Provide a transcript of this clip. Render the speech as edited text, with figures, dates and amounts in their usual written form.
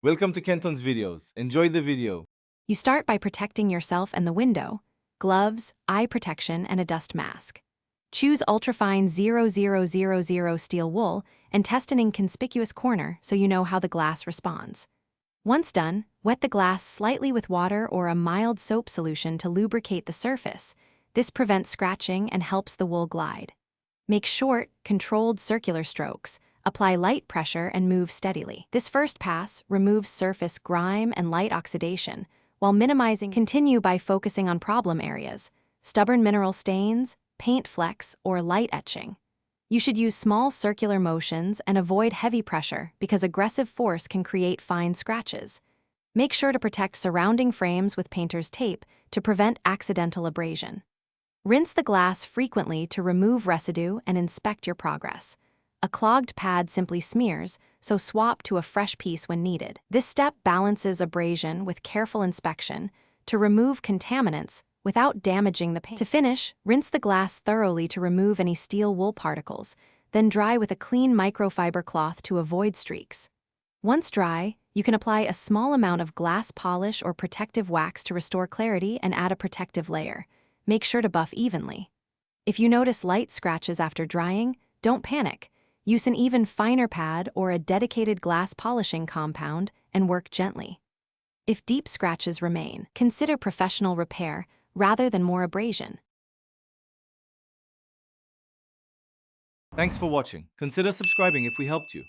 Welcome to Kenton's videos. Enjoy the video. You start by protecting yourself and the window, gloves, eye protection, and a dust mask. Choose ultrafine 0000 steel wool and test an inconspicuous corner so you know how the glass responds. Once done, wet the glass slightly with water or a mild soap solution to lubricate the surface. This prevents scratching and helps the wool glide. Make short, controlled circular strokes. Apply light pressure and move steadily. This first pass removes surface grime and light oxidation, while minimizing. Continue by focusing on problem areas, stubborn mineral stains, paint flecks, or light etching. You should use small circular motions and avoid heavy pressure because aggressive force can create fine scratches. Make sure to protect surrounding frames with painter's tape to prevent accidental abrasion. Rinse the glass frequently to remove residue and inspect your progress. A clogged pad simply smears, so swap to a fresh piece when needed. This step balances abrasion with careful inspection to remove contaminants without damaging the paint. To finish, rinse the glass thoroughly to remove any steel wool particles, then dry with a clean microfiber cloth to avoid streaks. Once dry, you can apply a small amount of glass polish or protective wax to restore clarity and add a protective layer. Make sure to buff evenly. If you notice light scratches after drying, don't panic. Use an even finer pad or a dedicated glass polishing compound and work gently. If deep scratches remain, consider professional repair rather than more abrasion. Thanks for watching. Consider subscribing if we helped you.